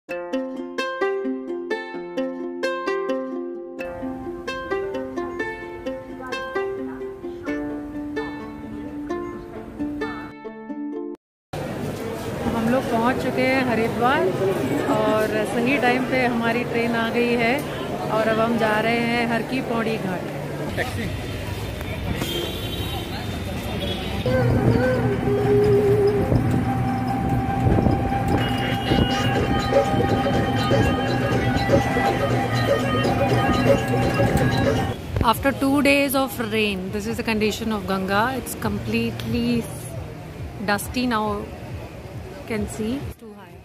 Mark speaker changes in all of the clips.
Speaker 1: हम लोग पहुंच चुके हैं हरिद्वार और सही टाइम पे हमारी ट्रेन आ गई है और अब हम जा रहे हैं हर की पौड़ी घाट। After 2 days of rain, this is the condition of Ganga. It's completely dusty now. Can see it's too high.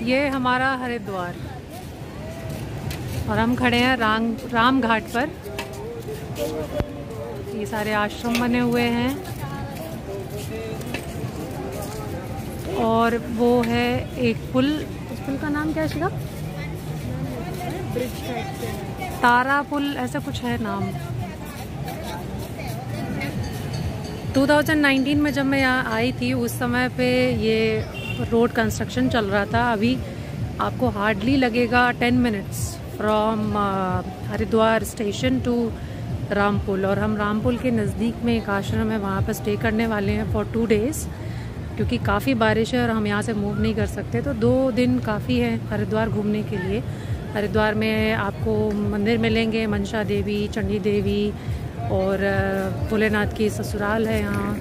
Speaker 1: ये हमारा हरिद्वार और हम खड़े हैं राम घाट पर। ये सारे आश्रम बने हुए हैं और वो है एक पुल। उस पुल का नाम क्या है शिखा? तारा पुल ऐसा कुछ है नाम। 2019 में जब मैं यहाँ आई थी उस समय पे ये रोड कंस्ट्रक्शन चल रहा था। अभी आपको हार्डली लगेगा 10 minutes from Haridwar station to Rampul. और हम रामपुल के नज़दीक में एक आश्रम है, वहाँ पर स्टे करने वाले हैं फॉर 2 डेज़, क्योंकि काफ़ी बारिश है और हम यहाँ से मूव नहीं कर सकते। तो 2 दिन काफ़ी है हरिद्वार घूमने के लिए। हरिद्वार में आपको मंदिर मिलेंगे, मनसा देवी, चंडी देवी और भोलेनाथ की ससुराल है यहाँ।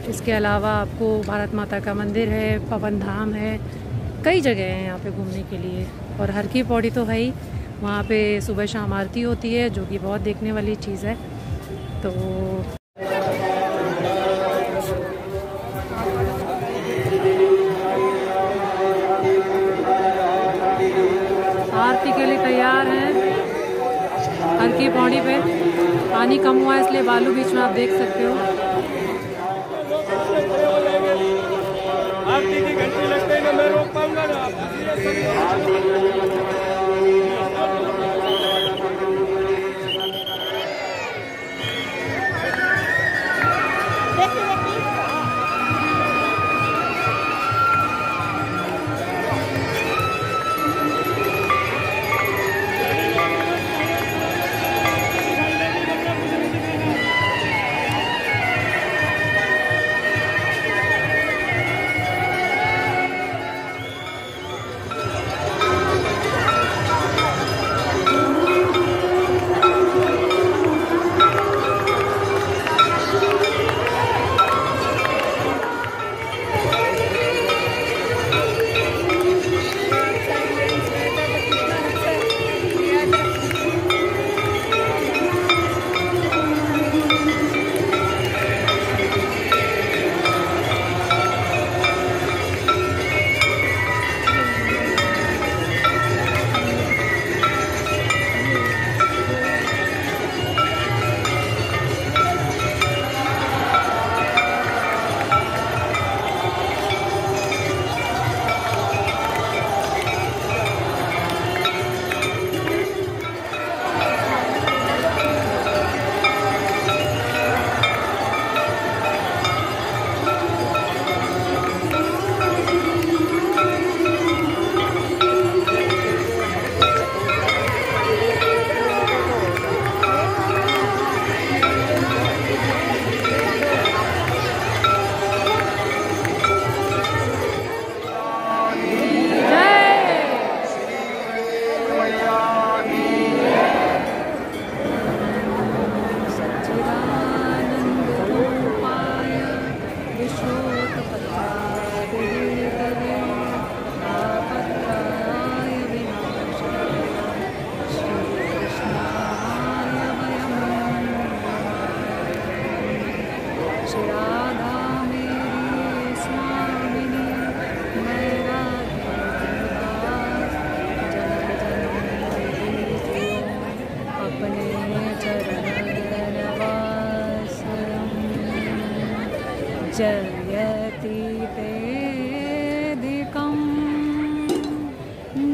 Speaker 1: इसके अलावा आपको भारत माता का मंदिर है, पवन धाम है, कई जगह हैं यहाँ पे घूमने के लिए। और हर की पौड़ी तो है ही, वहाँ पे सुबह शाम आरती होती है जो कि बहुत देखने वाली चीज़ है। तो आरती के लिए तैयार हैं हर की पौड़ी पे। पानी कम हुआ है इसलिए बालू बीच में आप देख सकते हो।
Speaker 2: आरती की घंटी लगते ही ना मैं रोक पाऊंगा ना।
Speaker 1: जयति तेदिकं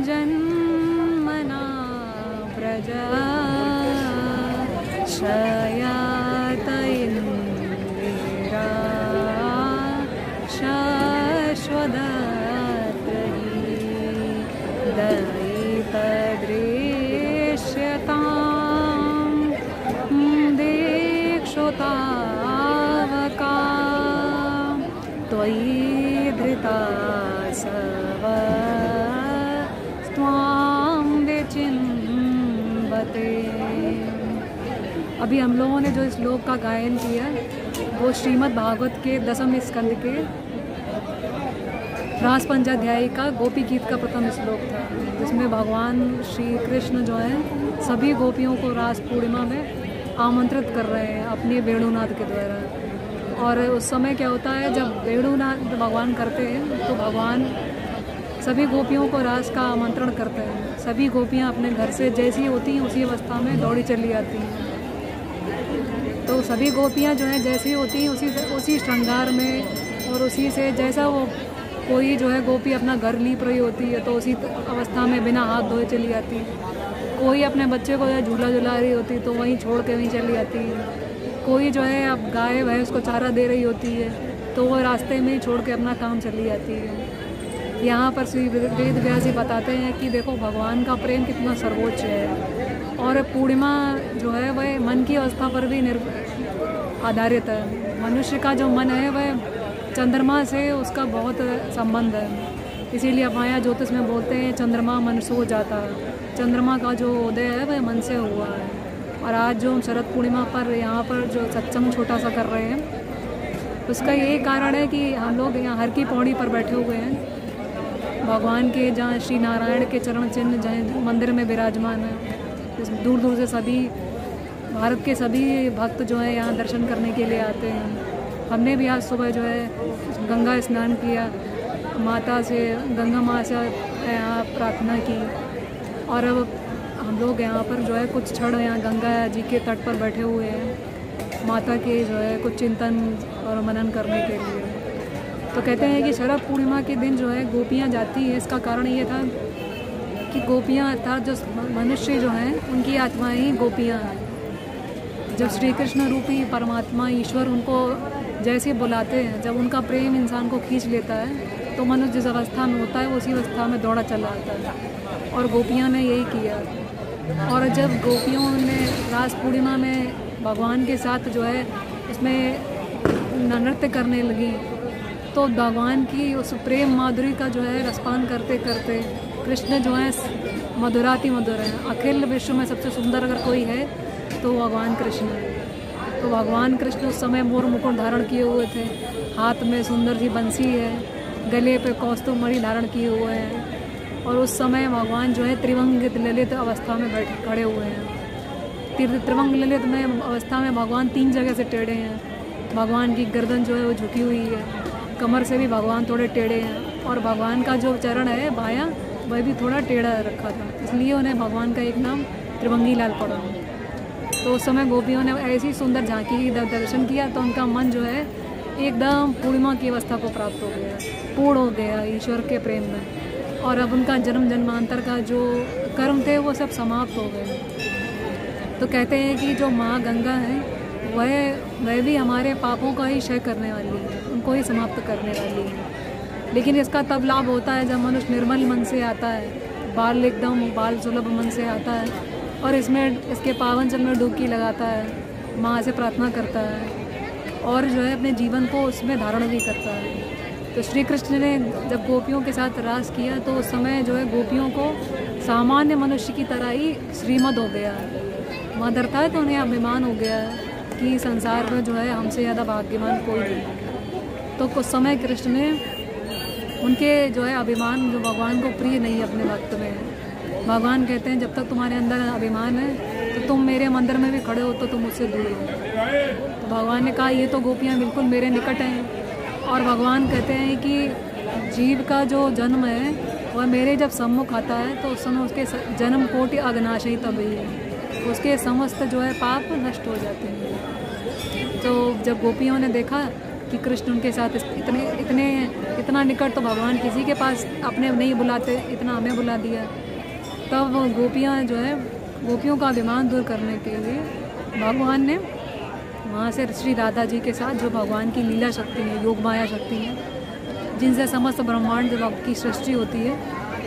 Speaker 1: जन्मना व्रजा शयात इंदिरा शाश्वतत्रयी दयितदृश्यतां दीक्षुतावका त्वयि धृता सव त्वां विचिन्वते। अभी हम लोगों ने जो इस श्लोक का गायन किया वो श्रीमद् भागवत के 10वें स्कंद के रास पंचाध्यायी का गोपी गीत का प्रथम श्लोक था, जिसमें भगवान श्री कृष्ण जो हैं सभी गोपियों को रास पूर्णिमा में आमंत्रित कर रहे हैं अपने वेणुनाद के द्वारा। और उस समय क्या होता है, जब वेणुनाद भगवान करते हैं तो भगवान सभी गोपियों को रास का आमंत्रण करते हैं। सभी गोपियां अपने घर से जैसी होती हैं उसी अवस्था में दौड़ी चली आती हैं। तो सभी गोपियां जो हैं जैसी होती हैं उसी श्रृंगार में और उसी से, जैसा वो कोई जो है गोपी अपना घर लीप रही होती है तो उसी अवस्था में बिना हाथ धोए चली आती है। कोई अपने बच्चे को झूला झुला रही होती तो वहीं छोड़ के वहीं चली आती है। कोई जो है अब गाय भैंस को चारा दे रही होती है तो वो रास्ते में ही छोड़ के अपना काम चली जाती है। यहाँ पर श्री वेद व्यास जी बताते हैं कि देखो भगवान का प्रेम कितना सर्वोच्च है। और पूर्णिमा जो है वह मन की अवस्था पर भी आधारित है। मनुष्य का जो मन है वह चंद्रमा से उसका बहुत संबंध है। इसीलिए माया ज्योतिष में बोलते हैं चंद्रमा मन सो जाता है। चंद्रमा का जो उदय है वह मन से हुआ है। और आज जो हम शरद पूर्णिमा पर यहाँ पर जो सत्संग छोटा सा कर रहे हैं उसका यही कारण है कि हम लोग यहाँ हर की पौड़ी पर बैठे हुए हैं। भगवान के जहाँ श्री नारायण के चरण चिन्ह जहाँ मंदिर में विराजमान है। दूर दूर से सभी भारत के सभी भक्त जो है यहाँ दर्शन करने के लिए आते हैं। हमने भी आज सुबह जो है गंगा स्नान किया, माता से गंगा माँ से यहाँ प्रार्थना की। और अब हम लोग यहाँ पर जो है कुछ क्षण यहाँ गंगा जी के तट पर बैठे हुए हैं माता के जो है कुछ चिंतन और मनन करने के लिए। तो कहते हैं कि शरद पूर्णिमा के दिन जो है गोपियाँ जाती हैं। इसका कारण ये था कि गोपियाँ अर्थात जो मनुष्य जो हैं उनकी आत्माएं ही गोपियाँ हैं। जब श्री कृष्ण रूपी परमात्मा ईश्वर उनको जैसे बुलाते हैं, जब उनका प्रेम इंसान को खींच लेता है तो मनुष्य जिस अवस्था में होता है उसी अवस्था में दौड़ा चला आता है। और गोपियाँ ने यही किया। और जब गोपियों ने रास पूर्णिमा में भगवान के साथ जो है उसमें नृत्य करने लगी तो भगवान की उस प्रेम माधुरी का जो है रसपान करते करते कृष्ण जो है मधुराति मधुर है। अखिल विश्व में सबसे सुंदर अगर कोई है तो भगवान कृष्ण है। तो भगवान कृष्ण उस समय मोर मुकुट धारण किए हुए थे, हाथ में सुंदर सी बंसी है, गले पे कौस्तुभ मणि धारण किए हुए हैं। और उस समय भगवान जो है त्रिवंग ललित अवस्था में खड़े हुए हैं। त्रिवंग ललित में अवस्था में भगवान 3 जगह से टेढ़े हैं। भगवान की गर्दन जो है वो झुकी हुई है, कमर से भी भगवान थोड़े टेढ़े हैं। और भगवान का जो चरण है बायां वह भी थोड़ा टेढ़ा रखा था, इसलिए उन्हें भगवान का एक नाम त्रिभंगी लाल पड़ा। तो उस समय गोपियों ने ऐसी सुंदर झांकी की दर्शन किया तो उनका मन जो है एकदम पूर्णिमा की अवस्था को प्राप्त हो गया, पूर्ण हो गया ईश्वर के प्रेम में। और अब उनका जन्म जन्मांतर का जो कर्म थे वो सब समाप्त हो गए। तो कहते हैं कि जो माँ गंगा है वह भी हमारे पापों का ही क्षय करने वाली है, उनको ही समाप्त करने वाली है। लेकिन इसका तब लाभ होता है जब मनुष्य निर्मल मन से आता है, एकदम बाल सुलभ मन से आता है और इसके पावन जल में डुबकी लगाता है, माँ से प्रार्थना करता है और जो है अपने जीवन को उसमें धारण भी करता है। तो श्री कृष्ण ने जब गोपियों के साथ रास किया तो उस समय जो है गोपियों को सामान्य मनुष्य की तरह ही श्रीमद हो गया, मदरता है तो उन्हें अभिमान हो गया कि संसार में जो है हमसे ज़्यादा भाग्यवान कोई नहीं। तो कुछ समय कृष्ण ने उनके जो है अभिमान जो भगवान को प्रिय नहीं अपने वक्त में, भगवान कहते हैं जब तक तुम्हारे अंदर अभिमान है तो तुम मेरे मंदिर में भी खड़े हो तो तुम मुझसे दूर हो। तो भगवान ने कहा ये तो गोपियाँ बिल्कुल मेरे निकट हैं। और भगवान कहते हैं कि जीव का जो जन्म है वह मेरे जब सम्मुख आता है तो उस समय उसके जन्म कोटि अघनाशयी तभी है, उसके समस्त जो है पाप नष्ट हो जाते हैं। तो जब गोपियों ने देखा कि कृष्ण उनके साथ इतना निकट, तो भगवान किसी के पास अपने नहीं बुलाते, इतना हमें बुला दिया। तब गोपियाँ जो है
Speaker 3: गोपियों का अभिमान दूर करने के लिए भगवान ने वहाँ से श्री राधा जी के साथ, जो भगवान की लीला शक्ति है, योग माया शक्ति है, जिनसे समस्त ब्रह्मांड की सृष्टि होती है,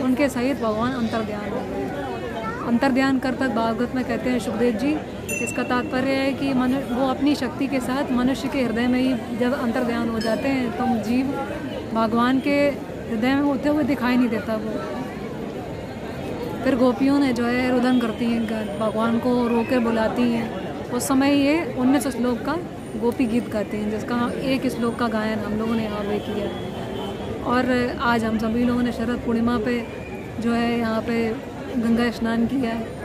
Speaker 3: उनके सहित भगवान अंतर्ध्यान हो गए। अंतर्ध्यान कर तक भागवत में कहते हैं सुखदेव जी, इसका तात्पर्य है कि वो अपनी शक्ति के साथ मनुष्य के हृदय में ही जब अंतर्ध्यान हो जाते हैं तो जीव भगवान के हृदय में होते हुए दिखाई नहीं देता वो। फिर गोपियों ने जो है रुदन करती हैं, भगवान को रोकर बुलाती हैं। उस समय ये 19 श्लोक का गोपी गीत गाते हैं, जिसका एक श्लोक का गायन हम लोगों ने यहाँ पे किया। और आज हम सभी लोगों ने शरद पूर्णिमा पे जो है यहाँ पे गंगा स्नान किया है।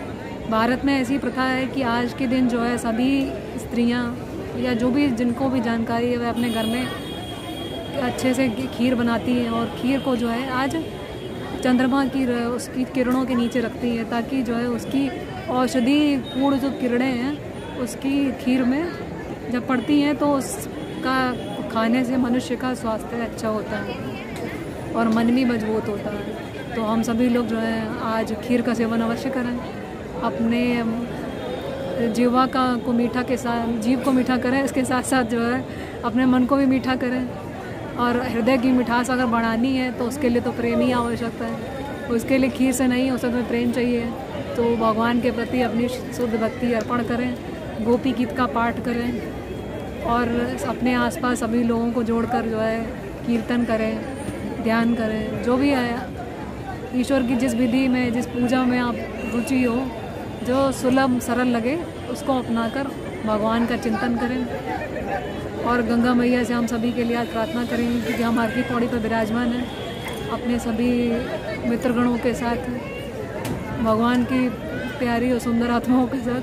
Speaker 3: भारत में ऐसी प्रथा है कि आज के दिन जो है सभी स्त्रियाँ या जो भी जिनको भी जानकारी है वह अपने घर में अच्छे से खीर बनाती हैं और खीर को जो है आज चंद्रमा की उसकी किरणों के नीचे रखती हैं, ताकि जो है उसकी औषधि पूर्ण जो किरणें हैं उसकी खीर में जब पड़ती हैं तो उसका खाने से मनुष्य का स्वास्थ्य अच्छा होता है और मन भी मजबूत होता है। तो हम सभी लोग जो है आज खीर का सेवन अवश्य करें, अपने जीवा को मीठा के साथ, जीव को मीठा करें, इसके साथ साथ जो है अपने मन को भी मीठा करें। और हृदय की मिठास अगर बढ़ानी है तो उसके लिए तो प्रेम ही आवश्यकता है, उसके लिए खीर से नहीं, उसमें प्रेम चाहिए। तो भगवान के प्रति अपनी शुद्ध भक्ति अर्पण करें, गोपी गीत का पाठ करें और अपने आसपास सभी लोगों को जोड़कर जो है कीर्तन करें, ध्यान करें। जो भी है ईश्वर की जिस विधि में, जिस पूजा में आप रुचि हो, जो सुलभ सरल लगे उसको अपनाकर भगवान का चिंतन करें। और गंगा मैया से हम सभी के लिए आज प्रार्थना करेंगे, क्योंकि हम हर की पौड़ी पर विराजमान हैं अपने सभी मित्रगणों के साथ, भगवान की प्यारी और सुंदर आत्माओं के साथ।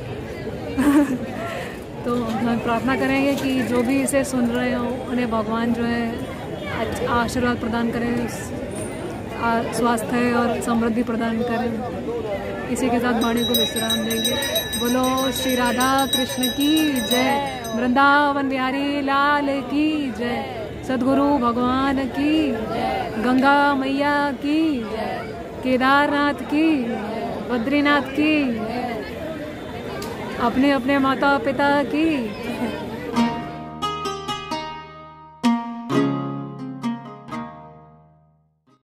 Speaker 3: तो हम प्रार्थना करेंगे कि जो भी इसे सुन रहे हो उन्हें भगवान जो है आशीर्वाद प्रदान करें, स्वास्थ्य और समृद्धि प्रदान करें। इसी के साथ वाणी को विश्राम देंगे। बोलो श्री राधा कृष्ण की जय, वृंदावन बिहारी लाल की जय, सद्गुरु भगवान की, गंगा मैया की, केदारनाथ की, बद्रीनाथ की, अपने अपने माता पिता की।